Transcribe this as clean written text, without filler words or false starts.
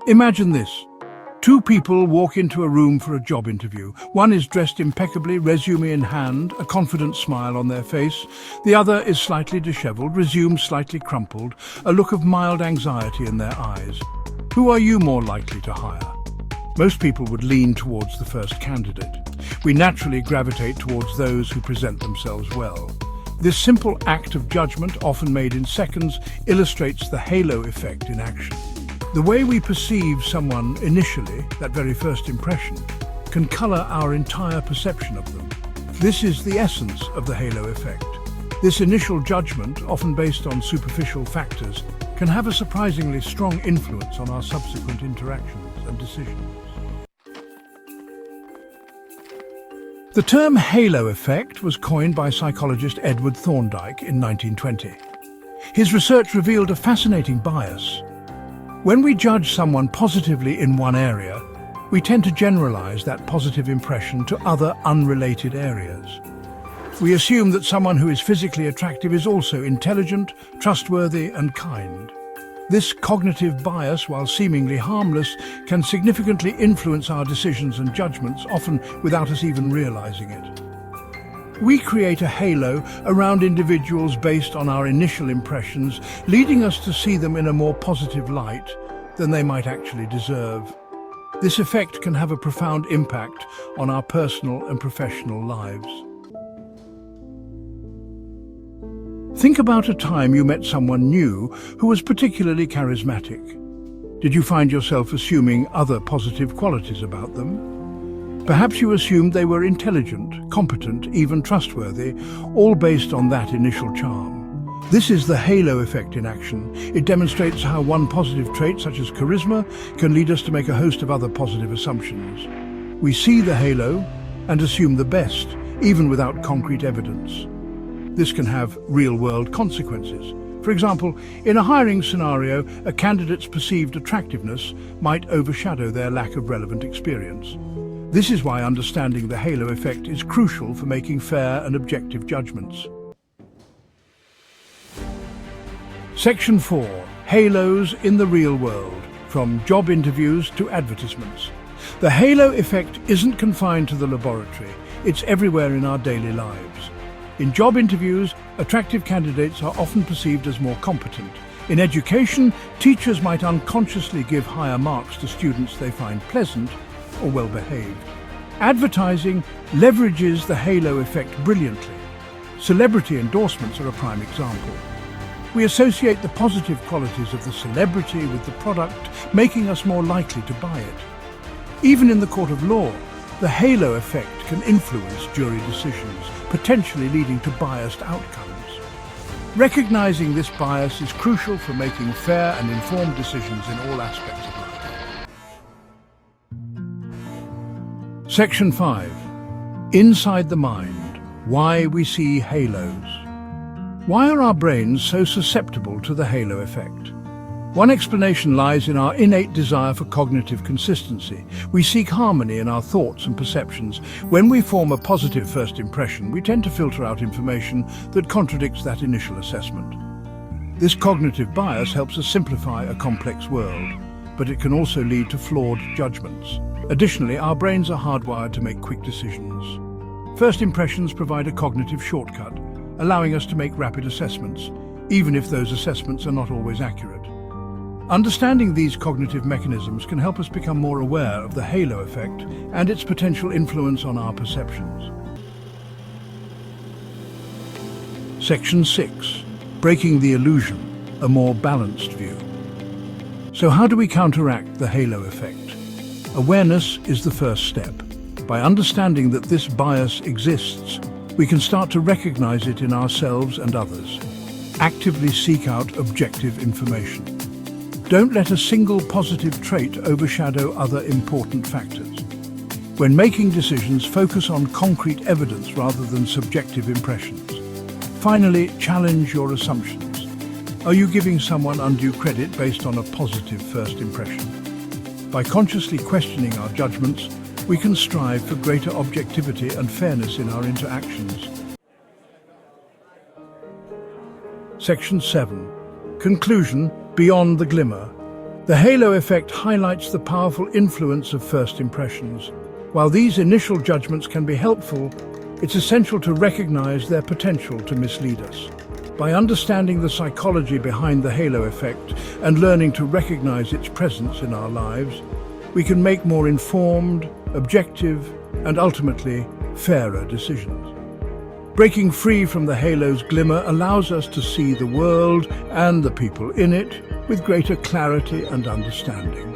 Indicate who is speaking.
Speaker 1: Imagine this. Two people walk into a room for a job interview. One is dressed impeccably, resume in hand, a confident smile on their face. The other is slightly disheveled, resume slightly crumpled, a look of mild anxiety in their eyes. Who are you more likely to hire? Most people would lean towards the first candidate. We naturally gravitate towards those who present themselves well. This simple act of judgment, often made in seconds, illustrates the halo effect in action. The way we perceive someone initially, that very first impression, can colour our entire perception of them. This is the essence of the halo effect. This initial judgment, often based on superficial factors, can have a surprisingly strong influence on our subsequent interactions and decisions. The term halo effect was coined by psychologist Edward Thorndike in 1920. His research revealed a fascinating bias. When we judge someone positively in one area, we tend to generalize that positive impression to other unrelated areas. We assume that someone who is physically attractive is also intelligent, trustworthy, and kind. This cognitive bias, while seemingly harmless, can significantly influence our decisions and judgments, often without us even realizing it. We create a halo around individuals based on our initial impressions, leading us to see them in a more positive light than they might actually deserve. This effect can have a profound impact on our personal and professional lives. Think about a time you met someone new who was particularly charismatic. Did you find yourself assuming other positive qualities about them? Perhaps you assumed they were intelligent, competent, even trustworthy, all based on that initial charm. This is the halo effect in action. It demonstrates how one positive trait, such as charisma, can lead us to make a host of other positive assumptions. We see the halo and assume the best, even without concrete evidence. This can have real-world consequences. For example, in a hiring scenario, a candidate's perceived attractiveness might overshadow their lack of relevant experience. This is why understanding the halo effect is crucial for making fair and objective judgments. Section 4. Halos in the real world, from job interviews to advertisements. The halo effect isn't confined to the laboratory, it's everywhere in our daily lives. In job interviews, attractive candidates are often perceived as more competent. In education, teachers might unconsciously give higher marks to students they find pleasant or well-behaved. Advertising leverages the halo effect brilliantly. Celebrity endorsements are a prime example. We associate the positive qualities of the celebrity with the product, making us more likely to buy it. Even in the court of law, the halo effect can influence jury decisions, potentially leading to biased outcomes. Recognizing this bias is crucial for making fair and informed decisions in all aspects of life. Section 5. Inside the mind. Why we see halos. Why are our brains so susceptible to the halo effect? One explanation lies in our innate desire for cognitive consistency. We seek harmony in our thoughts and perceptions. When we form a positive first impression, we tend to filter out information that contradicts that initial assessment. This cognitive bias helps us simplify a complex world, but it can also lead to flawed judgments. Additionally, our brains are hardwired to make quick decisions. First impressions provide a cognitive shortcut, allowing us to make rapid assessments, even if those assessments are not always accurate. Understanding these cognitive mechanisms can help us become more aware of the halo effect and its potential influence on our perceptions. Section 6. Breaking the illusion, a more balanced view. So how do we counteract the halo effect? Awareness is the first step. By understanding that this bias exists, we can start to recognize it in ourselves and others. Actively seek out objective information. Don't let a single positive trait overshadow other important factors. When making decisions, focus on concrete evidence rather than subjective impressions. Finally, challenge your assumptions. Are you giving someone undue credit based on a positive first impression? By consciously questioning our judgments, we can strive for greater objectivity and fairness in our interactions. Section 7. Conclusion: beyond the glimmer. The halo effect highlights the powerful influence of first impressions. While these initial judgments can be helpful, it's essential to recognize their potential to mislead us. By understanding the psychology behind the halo effect and learning to recognize its presence in our lives, we can make more informed, objective, and ultimately fairer decisions. Breaking free from the halo's glimmer allows us to see the world and the people in it with greater clarity and understanding.